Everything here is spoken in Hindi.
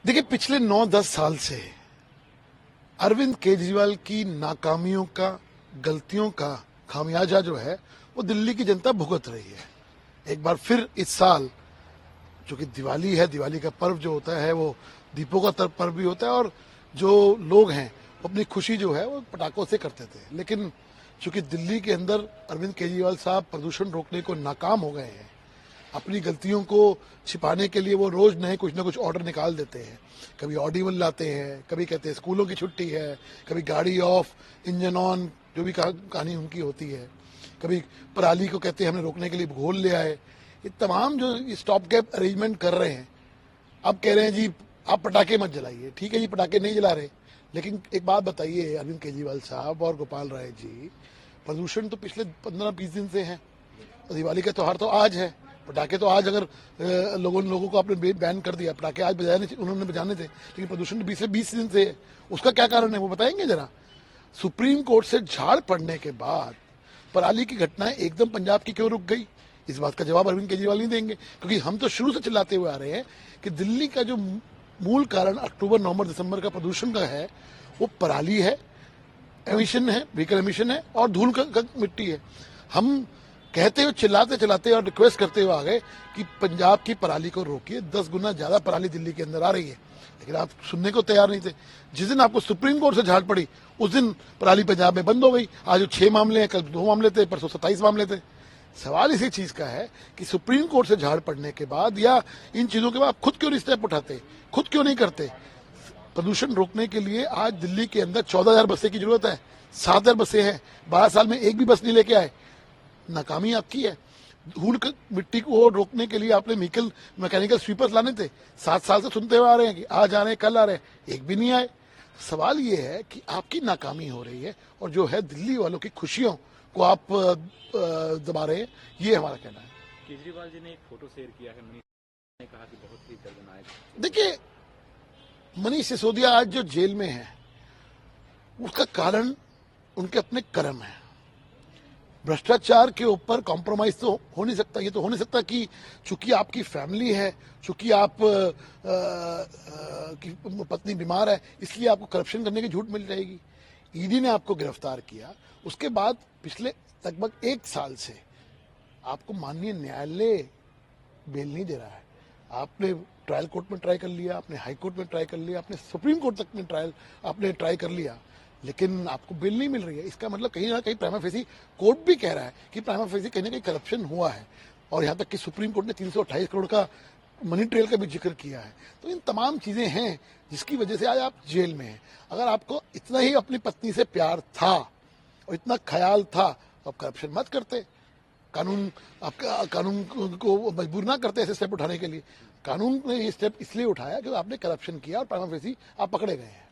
देखिए, पिछले 9-10 साल से अरविंद केजरीवाल की नाकामियों का, गलतियों का खामियाजा जो है वो दिल्ली की जनता भुगत रही है। एक बार फिर इस साल चूंकि दिवाली है, दिवाली का पर्व जो होता है वो दीपों का पर्व भी होता है और जो लोग हैं वो अपनी खुशी जो है वो पटाखों से करते थे। लेकिन चूंकि दिल्ली के अंदर अरविंद केजरीवाल साहब प्रदूषण रोकने को नाकाम हो गए हैं, अपनी गलतियों को छिपाने के लिए वो रोज नए कुछ ना कुछ ऑर्डर निकाल देते हैं। कभी ऑडिबल लाते हैं, कभी कहते हैं स्कूलों की छुट्टी है, कभी गाड़ी ऑफ इंजन ऑन, जो भी कहानी उनकी होती है। कभी पराली को कहते हैं हमने रोकने के लिए घोल ले आए। ये तमाम जो स्टॉप गैप अरेंजमेंट कर रहे हैं, अब कह रहे हैं जी आप पटाखे मत जलाइए। ठीक है जी, पटाखे नहीं जला रहे, लेकिन एक बात बताइए अरविंद केजरीवाल साहब और गोपाल राय जी, प्रदूषण तो पिछले 15-20 दिन से है। दिवाली का त्यौहार तो आज है, पटाखे तो आज अगर लोगों को आपने बैन कर दिया, पटाखे आज उन्होंने बजाने थे, लेकिन प्रदूषण तो 20 दिन से है। उसका क्या कारण है वो बताएंगे जरा। सुप्रीम कोर्ट से झाड़ पड़ने के बाद पराली की घटनाएं एकदम पंजाब की क्यों रुक गई, इस बात का जवाब अरविंद केजरीवाल नहीं देंगे। क्योंकि हम तो शुरू से चिल्लाते हुए आ रहे हैं कि दिल्ली का जो मूल कारण अक्टूबर, नवंबर, दिसंबर का प्रदूषण का है वो पराली है, एमिशन है, व्हीकल एमिशन है और धूल का मिट्टी है। हम कहते हुए चिल्लाते चिल्लाते और रिक्वेस्ट करते हुए आ गए कि पंजाब की पराली को रोकिए। 10 गुना ज्यादा पराली दिल्ली के अंदर आ रही है, लेकिन आप सुनने को तैयार नहीं थे। जिस दिन आपको सुप्रीम कोर्ट से झाड़ पड़ी उस दिन पराली पंजाब में बंद हो गई। आज 6 मामले हैं, कल 2 मामले थे, परसों 27 मामले थे। सवाल इसी चीज का है कि सुप्रीम कोर्ट से झाड़ पड़ने के बाद या इन चीजों के बाद खुद क्यों नहीं स्टेप उठाते, खुद क्यों नहीं करते। प्रदूषण रोकने के लिए आज दिल्ली के अंदर 14,000 बसें की जरूरत है, 7,000 बसें हैं, 12 साल में एक भी बस नहीं लेके आए। नाकामी आपकी है। धूल मिट्टी को रोकने के लिए आपने मैकेनिकल स्वीपर्स लाने थे, 7 साल से सुनते हुए आ रहे हैं कि आज आ रहे हैं, कल आ रहे हैं, एक भी नहीं आए। सवाल ये है कि आपकी नाकामी हो रही है और जो है दिल्ली वालों की खुशियों को आप दबा रहे हैं, ये हमारा कहना है। केजरीवाल जी ने एक फोटो शेयर किया है, मनीष ने कहा कि बहुत ही दर्दनाक। देखिए, मनीष सिसोदिया आज जो जेल में है उसका कारण उनके अपने कर्म है। भ्रष्टाचार के ऊपर कॉम्प्रोमाइज तो हो नहीं सकता। ये तो हो नहीं सकता कि चूंकि आपकी फैमिली है, चूंकि आप की पत्नी बीमार है, इसलिए आपको करप्शन करने की झूठ मिल जाएगी। ईडी ने आपको गिरफ्तार किया, उसके बाद पिछले लगभग 1 साल से आपको माननीय न्यायालय बेल नहीं दे रहा है। आपने ट्रायल कोर्ट में ट्राई कर लिया, आपने हाई कोर्ट में ट्राई कर लिया, आपने सुप्रीम कोर्ट तक में आपने ट्राई कर लिया, लेकिन आपको बिल नहीं मिल रही है। इसका मतलब कहीं ना कहीं प्राइमा फेसी कोर्ट भी कह रहा है कि प्राइमा फेसी कहीं ना कहीं करप्शन हुआ है। और यहाँ तक कि सुप्रीम कोर्ट ने 328 करोड़ का मनी ट्रेल का भी जिक्र किया है। तो इन तमाम चीजें हैं जिसकी वजह से आज आप जेल में हैं। अगर आपको इतना ही अपनी पत्नी से प्यार था और इतना ख्याल था तो आप करप्शन मत करते। कानून को मजबूर ना करते ऐसे स्टेप उठाने के लिए। कानून ने ये स्टेप इसलिए उठाया कि आपने करप्शन किया और प्राइमा फेसी आप पकड़े गए हैं।